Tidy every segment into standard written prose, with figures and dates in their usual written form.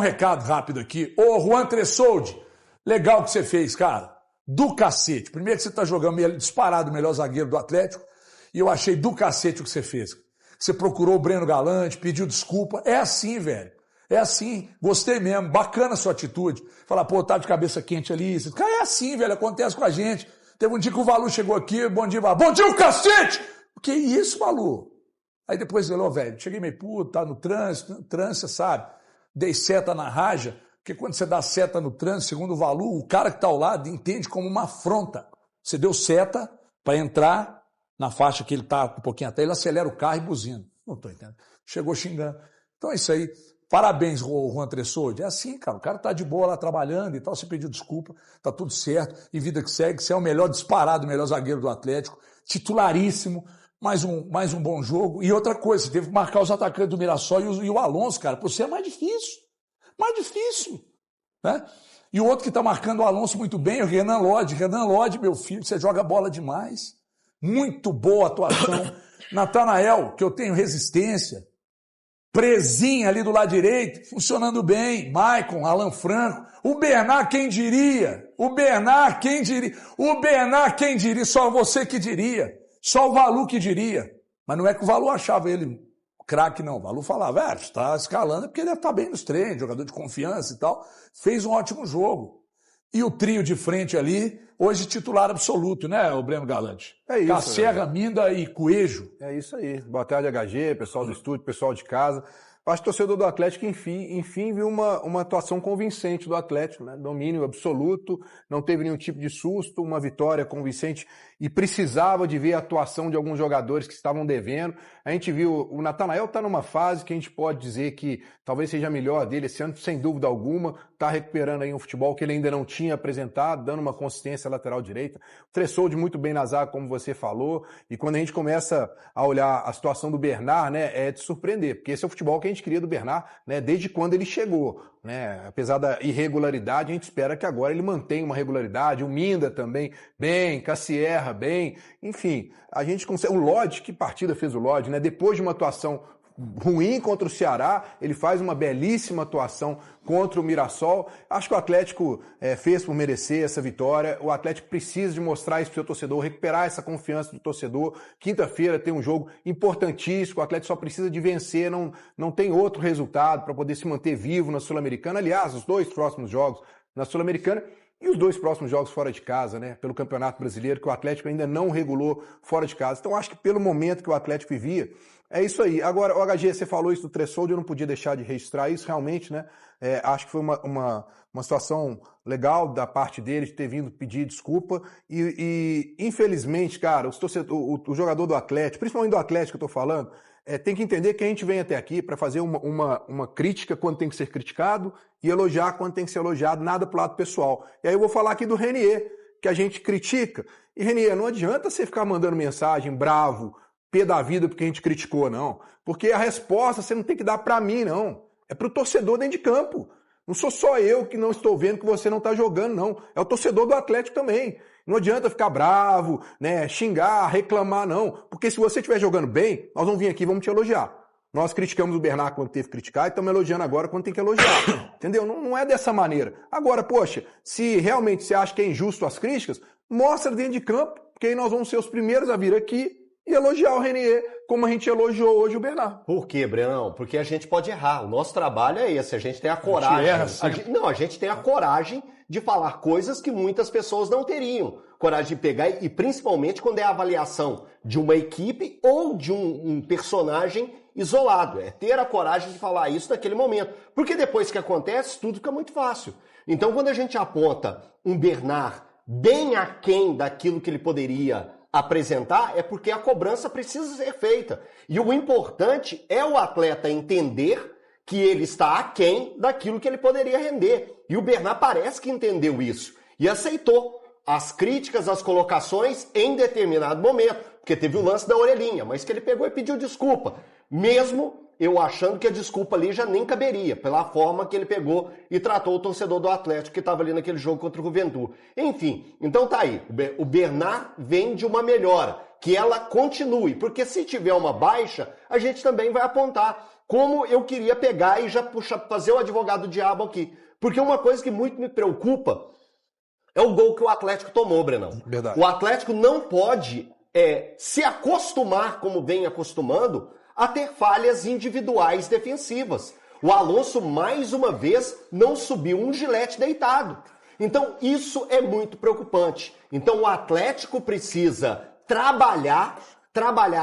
Um recado rápido aqui. Ô, Juan Tressoldi, legal o que você fez, cara. Do cacete. Primeiro que você tá jogando disparado o melhor zagueiro do Atlético, e eu achei do cacete o que você fez. Você procurou o Breno Galante, pediu desculpa. É assim, velho. É assim. Gostei mesmo. Bacana a sua atitude. Falar, pô, tá de cabeça quente ali. Cara, é assim, velho. Acontece com a gente. Teve um dia que o Valu chegou aqui, bom dia, Valu. Bom dia, o cacete! Que isso, Valu? Aí depois ele falou, velho, cheguei meio puto, tá no trânsito, você sabe. Dei seta na raja, porque quando você dá seta no trânsito, segundo o Valu, o cara que tá ao lado entende como uma afronta. Você deu seta para entrar na faixa que ele tá um pouquinho até, ele acelera o carro e buzina. Não tô entendendo. Chegou xingando. Então é isso aí. Parabéns, Juan Tressoldi. É assim, cara. O cara tá de boa lá trabalhando e tal. Você pediu desculpa, tá tudo certo. E vida que segue. Você é o melhor disparado, o melhor zagueiro do Atlético. Titularíssimo. Mais um bom jogo. E outra coisa, você teve que marcar os atacantes do Mirassol e o Alonso, cara. Por você é mais difícil. Mais difícil. Né? E o outro que tá marcando o Alonso muito bem é o Renan Lodge. Renan Lodge, meu filho, você joga bola demais. Muito boa atuação. Natanael, que eu tenho resistência. Prezinho ali do lado direito, funcionando bem. Maicon, Alan Franco. O Bernard, quem diria? O Bernard, quem diria? Só você que diria. Só o Valu que diria. Mas não é que o Valu achava ele craque, não. O Valu falava, está escalando porque ele está bem nos treinos, jogador de confiança e tal. Fez um ótimo jogo. E o trio de frente ali, hoje titular absoluto, né, o Breno Galante? É isso. Cacerra, Minda e Coelho. É isso aí. Boa tarde, HG, pessoal do estúdio, pessoal de casa. Acho que o torcedor do Atlético, enfim viu uma atuação convincente do Atlético, né? Domínio absoluto, não teve nenhum tipo de susto, uma vitória convincente e precisava de ver a atuação de alguns jogadores que estavam devendo. A gente viu, o Natanael está numa fase que a gente pode dizer que talvez seja a melhor dele esse ano, sem dúvida alguma, está recuperando aí um futebol que ele ainda não tinha apresentado, dando uma consistência lateral direita. O Tressoldi muito bem na zaga, como você falou, e quando a gente começa a olhar a situação do Bernard, né, é de surpreender, porque esse é o futebol que a gente queria do Bernard, né, desde quando ele chegou, né, apesar da irregularidade, a gente espera que agora ele mantenha uma regularidade, o Minda também bem, Cacerra bem, enfim, a gente consegue, o Lodge, que partida fez o Lodge, né, depois de uma atuação ruim contra o Ceará, ele faz uma belíssima atuação contra o Mirassol. Acho que o Atlético fez por merecer essa vitória. O Atlético precisa de mostrar isso para o seu torcedor, recuperar essa confiança do torcedor. Quinta-feira tem um jogo importantíssimo, o Atlético só precisa de vencer, não tem outro resultado para poder se manter vivo na Sul-Americana. Aliás, os 2 próximos jogos na Sul-Americana e os 2 próximos jogos fora de casa, né, pelo Campeonato Brasileiro, que o Atlético ainda não regulou fora de casa. Então, acho que pelo momento que o Atlético vivia, é isso aí. Agora, o HG, você falou isso do Tressoldi, eu não podia deixar de registrar isso, realmente, né? Acho que foi uma situação legal da parte dele de ter vindo pedir desculpa e infelizmente, cara, o jogador do Atlético, principalmente do Atlético que eu tô falando, tem que entender que a gente vem até aqui para fazer uma crítica quando tem que ser criticado e elogiar quando tem que ser elogiado, nada pro lado pessoal. E aí eu vou falar aqui do Renier, que a gente critica. E Renier, não adianta você ficar mandando mensagem bravo, pé da vida porque a gente criticou, não. Porque a resposta você não tem que dar para mim, não. É pro torcedor dentro de campo. Não sou só eu que não estou vendo que você não está jogando, não. É o torcedor do Atlético também. Não adianta ficar bravo, né, xingar, reclamar, não. Porque se você estiver jogando bem, nós vamos vir aqui e vamos te elogiar. Nós criticamos o Bernard quando teve que criticar e estamos elogiando agora quando tem que elogiar. Entendeu? Não é dessa maneira. Agora, poxa, se realmente você acha que é injusto as críticas, mostra dentro de campo, porque aí nós vamos ser os primeiros a vir aqui e elogiar o Renier, como a gente elogiou hoje o Bernard. Por quê, Brenão? Porque a gente pode errar. O nosso trabalho é esse. A gente tem a coragem. A gente tem a coragem de falar coisas que muitas pessoas não teriam. Coragem de pegar, e principalmente quando é a avaliação de uma equipe ou de um personagem isolado. É ter a coragem de falar isso naquele momento. Porque depois que acontece, tudo fica muito fácil. Então, quando a gente aponta um Bernard bem aquém daquilo que ele poderia apresentar, é porque a cobrança precisa ser feita. E o importante é o atleta entender que ele está aquém daquilo que ele poderia render. E o Bernard parece que entendeu isso e aceitou as críticas, as colocações em determinado momento, porque teve o lance da orelhinha, mas que ele pegou e pediu desculpa, mesmo eu achando que a desculpa ali já nem caberia, pela forma que ele pegou e tratou o torcedor do Atlético que estava ali naquele jogo contra o Juventude. Enfim, então tá aí, o Bernard vem de uma melhora, que ela continue, porque se tiver uma baixa, a gente também vai apontar, como eu queria pegar e já fazer o advogado do diabo aqui. Porque uma coisa que muito me preocupa é o gol que o Atlético tomou, Brenão. Verdade. O Atlético não pode se acostumar, como vem acostumando, a ter falhas individuais defensivas. O Alonso, mais uma vez, não subiu um gilete deitado. Então, isso é muito preocupante. Então, o Atlético precisa trabalhar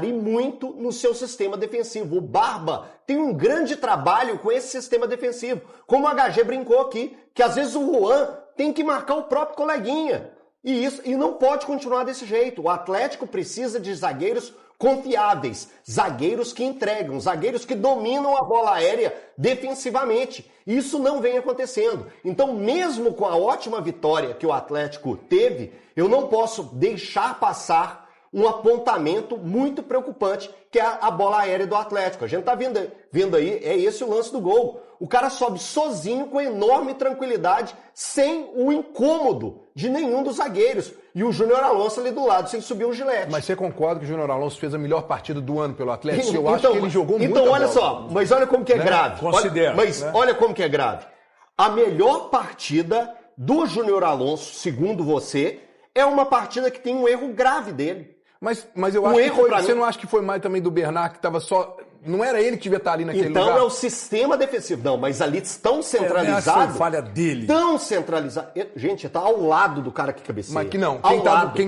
e muito no seu sistema defensivo. O Barba tem um grande trabalho com esse sistema defensivo. Como o HG brincou aqui, que às vezes o Juan tem que marcar o próprio coleguinha. E não pode continuar desse jeito. O Atlético precisa de zagueiros confiáveis, zagueiros que entregam, zagueiros que dominam a bola aérea defensivamente. Isso não vem acontecendo. Então, mesmo com a ótima vitória que o Atlético teve, eu não posso deixar passar um apontamento muito preocupante, que é a bola aérea do Atlético. A gente tá vendo aí, é esse o lance do gol. O cara sobe sozinho, com enorme tranquilidade, sem o incômodo de nenhum dos zagueiros. E o Júnior Alonso ali do lado, sem subir um gilete. Mas você concorda que o Júnior Alonso fez a melhor partida do ano pelo Atlético? Eu acho que ele jogou muito. Então, olha só, mas olha como que é grave. Considera. Olha como que é grave. A melhor partida do Júnior Alonso, segundo você, é uma partida que tem um erro grave dele. Mas eu acho que você não acha que foi mais também do Bernard, que estava só... Não era ele que devia estar ali naquele lugar? Então é o sistema defensivo. Não, mas ali tão centralizado... Foi falha dele. Tão centralizado. Gente, tá ao lado do cara que cabeceia. Mas que não.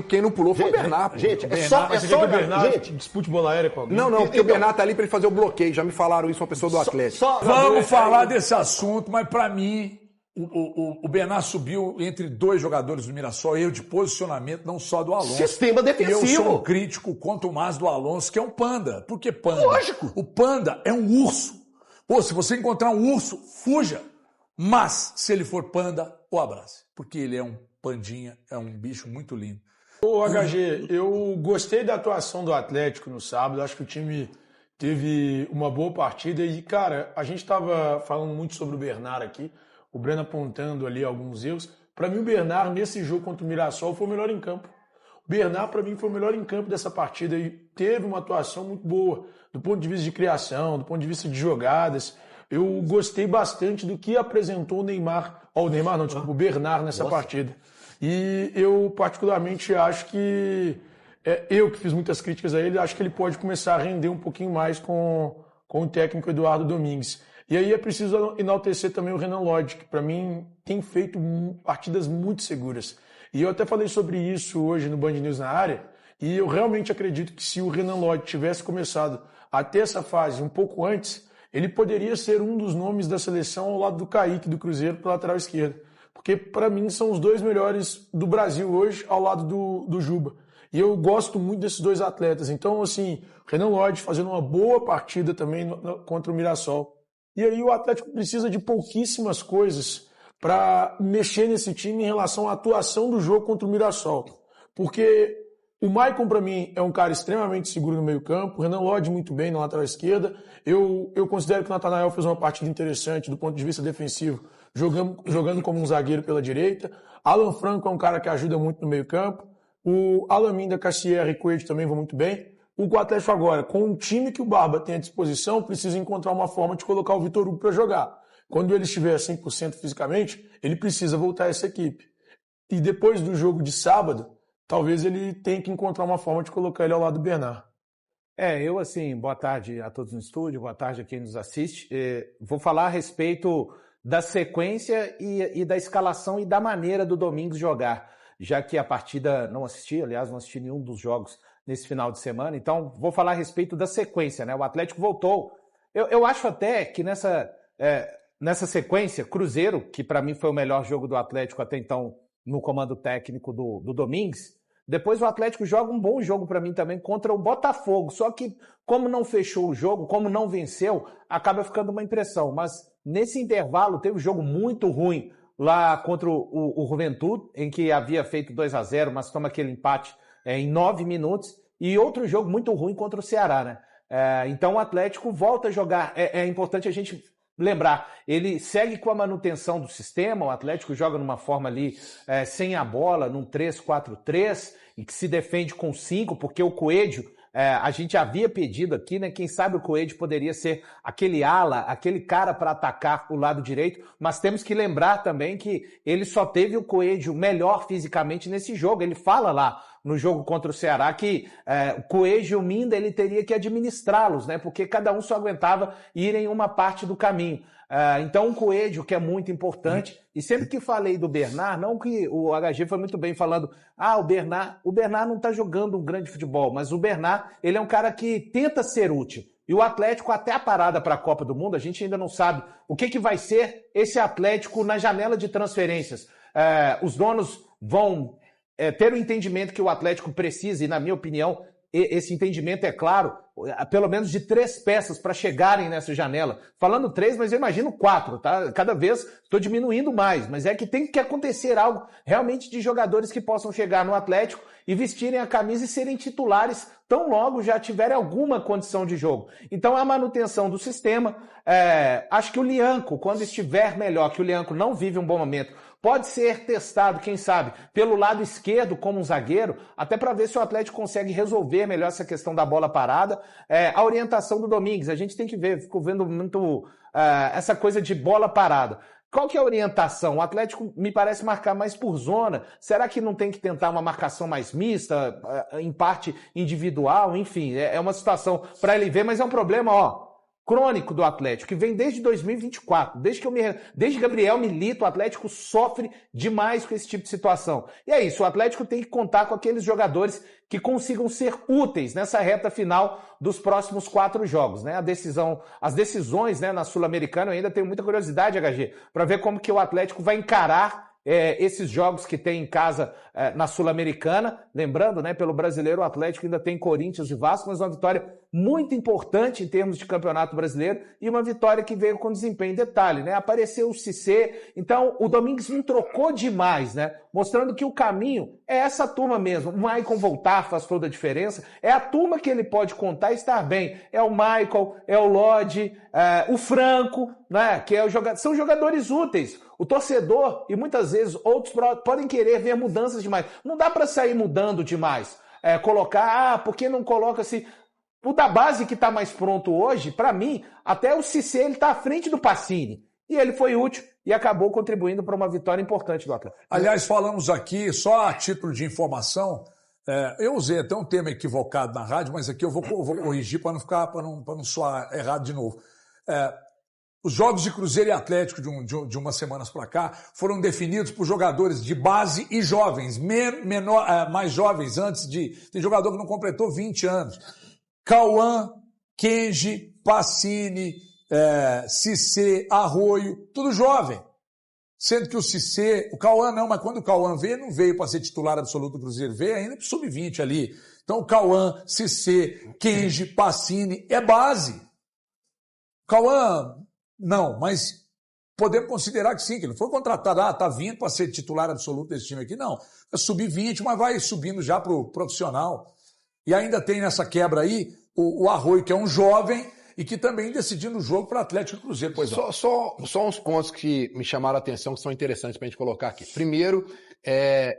Quem não pulou foi o Bernard. Gente, é só que o Bernard dispute bola aérea com alguém? Não, porque o Bernard tá ali para ele fazer o bloqueio. Já me falaram isso, uma pessoa do Atlético. Vamos falar desse assunto, mas para mim... O Bernard subiu entre dois jogadores do Mirassol, erro de posicionamento, não só do Alonso. Sistema defensivo. Eu sou um crítico quanto mais do Alonso, que é um panda. Por que panda? Lógico. O panda é um urso. Pô, se você encontrar um urso, fuja. Mas, se ele for panda, o abrace. Porque ele é um pandinha, é um bicho muito lindo. Ô, HG, eu gostei da atuação do Atlético no sábado. Acho que o time teve uma boa partida. E, cara, a gente estava falando muito sobre o Bernard aqui. O Breno apontando ali alguns erros. Para mim, o Bernard, nesse jogo contra o Mirassol, foi o melhor em campo. O Bernard, para mim, foi o melhor em campo dessa partida e teve uma atuação muito boa, do ponto de vista de criação, do ponto de vista de jogadas. Eu gostei bastante do que apresentou o Bernard nessa partida. E eu, particularmente, acho que... eu que fiz muitas críticas a ele, acho que ele pode começar a render um pouquinho mais com o técnico Eduardo Domingues. E aí é preciso enaltecer também o Renan Lodge, que para mim tem feito partidas muito seguras. E eu até falei sobre isso hoje no Band News na área, e eu realmente acredito que se o Renan Lodge tivesse começado a ter essa fase um pouco antes, ele poderia ser um dos nomes da seleção ao lado do Kaique, do Cruzeiro, para lateral esquerda. Porque para mim são os dois melhores do Brasil hoje, ao lado do Juba. E eu gosto muito desses dois atletas. Então, assim, Renan Lodge fazendo uma boa partida também contra o Mirassol. E aí o Atlético precisa de pouquíssimas coisas para mexer nesse time em relação à atuação do jogo contra o Mirassol. Porque o Maicon, para mim, é um cara extremamente seguro no meio-campo, o Renan Lodge muito bem na lateral esquerda. Eu considero que o Natanael fez uma partida interessante do ponto de vista defensivo, jogando como um zagueiro pela direita. Alan Franco é um cara que ajuda muito no meio-campo. O Alaminda, Cassier e Coelho também vão muito bem. O Atlético agora, com o time que o Barba tem à disposição, precisa encontrar uma forma de colocar o Vitor Hugo para jogar. Quando ele estiver 100% fisicamente, ele precisa voltar a essa equipe. E depois do jogo de sábado, talvez ele tenha que encontrar uma forma de colocar ele ao lado do Bernard. Eu assim, boa tarde a todos no estúdio, boa tarde a quem nos assiste. Vou falar a respeito da sequência e da escalação e da maneira do Domingos jogar, já que a partida não assisti nenhum dos jogos nesse final de semana, então vou falar a respeito da sequência, né? O Atlético voltou. Eu acho até que nessa sequência, Cruzeiro, que para mim foi o melhor jogo do Atlético até então no comando técnico do Domingues, depois o Atlético joga um bom jogo para mim também contra o Botafogo, só que como não fechou o jogo, como não venceu, acaba ficando uma impressão, mas nesse intervalo teve um jogo muito ruim lá contra o Juventude, em que havia feito 2-0, mas toma aquele empate em 9 minutos, e outro jogo muito ruim contra o Ceará, né? Então o Atlético volta a jogar. É importante a gente lembrar, ele segue com a manutenção do sistema, o Atlético joga numa forma ali sem a bola, num 3-4-3, e que se defende com 5, porque o Coelho, a gente havia pedido aqui, né? Quem sabe o Coelho poderia ser aquele ala, aquele cara para atacar o lado direito, mas temos que lembrar também que ele só teve o Coelho melhor fisicamente nesse jogo. Ele fala lá no jogo contra o Ceará que o Coelho e o Minda ele teria que administrá-los, né? Porque cada um só aguentava ir em uma parte do caminho. Então o Coelho, que é muito importante, e sempre que falei do Bernard, não que o HG foi muito bem falando, o Bernard não está jogando um grande futebol, mas o Bernard, ele é um cara que tenta ser útil. E o Atlético, até a parada para a Copa do Mundo, a gente ainda não sabe o que vai ser esse Atlético na janela de transferências. Os donos vão ter o entendimento que o Atlético precisa, e na minha opinião, esse entendimento é claro, pelo menos de 3 peças para chegarem nessa janela. Falando 3, mas eu imagino 4, tá? Cada vez estou diminuindo mais, mas é que tem que acontecer algo realmente de jogadores que possam chegar no Atlético e vestirem a camisa e serem titulares tão logo já tiverem alguma condição de jogo. Então a manutenção do sistema, acho que o Lianco, quando estiver melhor, que o Lianco não vive um bom momento, pode ser testado, quem sabe, pelo lado esquerdo como um zagueiro, até para ver se o Atlético consegue resolver melhor essa questão da bola parada. A orientação do Domingues, a gente tem que ver, fico vendo muito essa coisa de bola parada. Qual que é a orientação? O Atlético me parece marcar mais por zona. Será que não tem que tentar uma marcação mais mista, em parte individual? Enfim, é uma situação para ele ver, mas é um problema, crônico do Atlético, que vem desde 2024. Desde Gabriel Milito, o Atlético sofre demais com esse tipo de situação. E é isso, o Atlético tem que contar com aqueles jogadores que consigam ser úteis nessa reta final dos próximos 4 jogos, né? As decisões, né, na Sul-Americana, eu ainda tenho muita curiosidade, HG, para ver como que o Atlético vai encarar esses jogos que tem em casa na Sul-Americana. Lembrando, né, pelo brasileiro, o Atlético ainda tem Corinthians e Vasco, mas uma vitória muito importante em termos de campeonato brasileiro e uma vitória que veio com desempenho. Detalhe, né? Apareceu o Cissé, então o Domingues não trocou demais, né? Mostrando que o caminho é essa turma mesmo. O Maicon voltar faz toda a diferença. É a turma que ele pode contar e estar bem. É o Michael, é o Lodge, o Franco, né? Que são jogadores úteis. O torcedor e muitas vezes outros podem querer ver mudanças demais. Não dá para sair mudando demais. Por que não coloca assim? O da base que está mais pronto hoje, para mim, até o Cissé ele está à frente do Pacini. E ele foi útil e acabou contribuindo para uma vitória importante do Atlético. Aliás, falamos aqui, só a título de informação, eu usei até um termo equivocado na rádio, mas aqui eu vou corrigir para não soar errado de novo. Os jogos de Cruzeiro e Atlético de umas semanas para cá foram definidos por jogadores de base e jovens, mais jovens tem jogador que não completou 20 anos. Cauã, Kenji, Pacini, Cissé, Arroio, tudo jovem. Sendo que o Cauã não, mas quando o Cauã veio, não veio para ser titular absoluto do Cruzeiro, veio ainda para o sub-20 ali. Então o Cauã, Cissé, Kenji, Pacini, é base. Cauã, não, mas podemos considerar que sim, que ele foi contratado, tá vindo para ser titular absoluto desse time aqui, não. É sub-20, mas vai subindo já para o profissional. E ainda tem nessa quebra aí o Arroio, que é um jovem e que também decidindo o jogo para Atlético e Cruzeiro. Pois não. Só uns pontos que me chamaram a atenção, que são interessantes para a gente colocar aqui. Primeiro,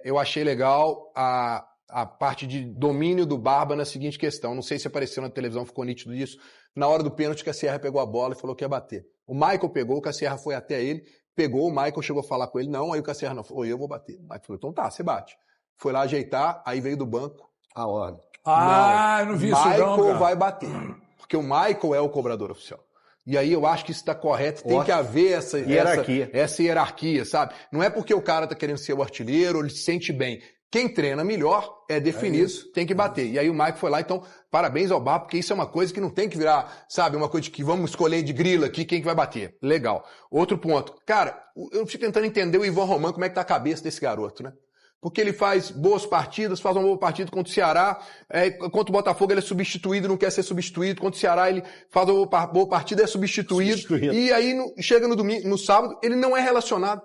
eu achei legal a parte de domínio do Barba na seguinte questão. Não sei se apareceu na televisão, ficou nítido isso. Na hora do pênalti, que a Sierra pegou a bola e falou que ia bater. O Michael pegou, o Cassierra foi até ele, pegou, o Michael chegou a falar com ele, não, aí o Cassierra não falou, eu vou bater. O Michael falou, então tá, você bate. Foi lá ajeitar, aí veio do banco a ordem. Eu não vi isso não, cara. Michael vai bater, porque o Michael é o cobrador oficial. E aí eu acho que isso está correto, tem que haver essa hierarquia, sabe? Não é porque o cara está querendo ser o artilheiro, ele se sente bem. Quem treina melhor é definido, tem que bater. E aí o Michael foi lá, então, parabéns ao Bar, porque isso é uma coisa que não tem que virar, sabe, uma coisa de que vamos escolher de grila aqui quem que vai bater. Legal. Outro ponto. Cara, eu fico tentando entender o Ivan Román, como é que tá a cabeça desse garoto, né? Porque ele faz boas partidas, faz uma boa partida contra o Ceará, contra o Botafogo ele é substituído, não quer ser substituído, contra o Ceará ele faz uma boa partida, é substituído. E aí chega no domingo, no sábado, ele não é relacionado.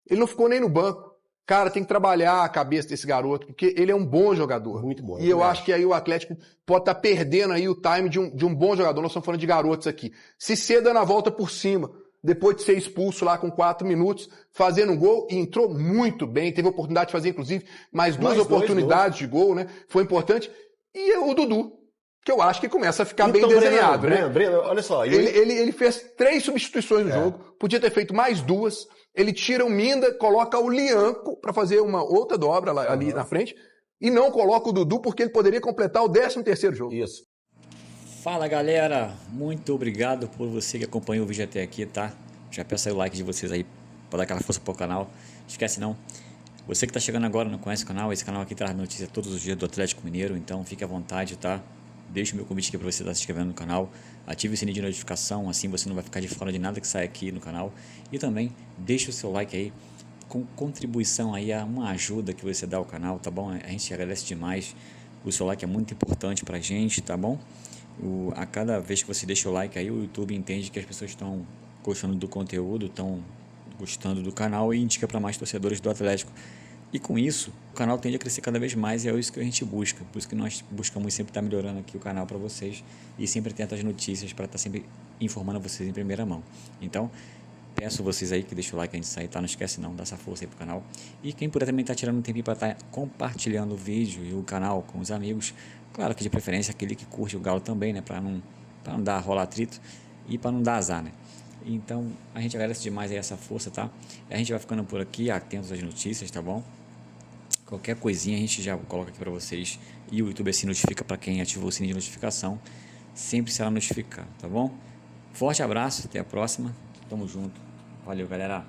Ele não ficou nem no banco. Cara, tem que trabalhar a cabeça desse garoto, porque ele é um bom jogador. Muito bom. E eu acho que aí o Atlético pode estar perdendo aí o time de um bom jogador. Nós estamos falando de garotos aqui. Se cedo dando a volta por cima, depois de ser expulso lá com 4 minutos, fazendo um gol, e entrou muito bem, teve a oportunidade de fazer, inclusive, mais duas oportunidades de gol, né? Foi importante. E o Dudu, que eu acho que começa a ficar bem desenhado, né? Breno, olha só. Ele fez 3 substituições no jogo, podia ter feito mais 2. Ele tira o Minda, coloca o Lianco para fazer uma outra dobra ali na frente, e não coloca o Dudu porque ele poderia completar o 13º jogo. Isso. Fala galera, muito obrigado por você que acompanhou o vídeo até aqui, tá? Já peço aí o like de vocês aí para dar aquela força pro canal. Esquece não, você que tá chegando agora não conhece o canal, esse canal aqui traz notícia todos os dias do Atlético Mineiro, então fique à vontade, tá? Deixa o meu convite aqui para você estar se inscrevendo no canal, ative o sininho de notificação, assim você não vai ficar de fora de nada que sai aqui no canal. E também deixa o seu like aí, com contribuição aí, a uma ajuda que você dá ao canal, tá bom? A gente agradece demais, o seu like é muito importante pra gente, tá bom? A cada vez que você deixa o like aí, o YouTube entende que as pessoas estão gostando do conteúdo, estão gostando do canal e indica para mais torcedores do Atlético. E com isso, o canal tende a crescer cada vez mais e é isso que a gente busca. Por isso que nós buscamos sempre estar melhorando aqui o canal para vocês e sempre tentar as notícias para estar sempre informando vocês em primeira mão. Então, peço vocês aí que deixem o like antes de sair, tá? Não esquece não, dá essa força aí pro canal. E quem puder também tá tirando um tempinho para estar compartilhando o vídeo e o canal com os amigos. Claro que de preferência aquele que curte o Galo também, né? Para não rolar atrito e para não dar azar, né? Então, a gente agradece demais aí essa força, tá? A gente vai ficando por aqui, atentos às notícias, tá bom? Qualquer coisinha a gente já coloca aqui para vocês e o YouTube assim notifica para quem ativou o sininho de notificação. Sempre será notificado, tá bom? Forte abraço, até a próxima. Tamo junto. Valeu, galera.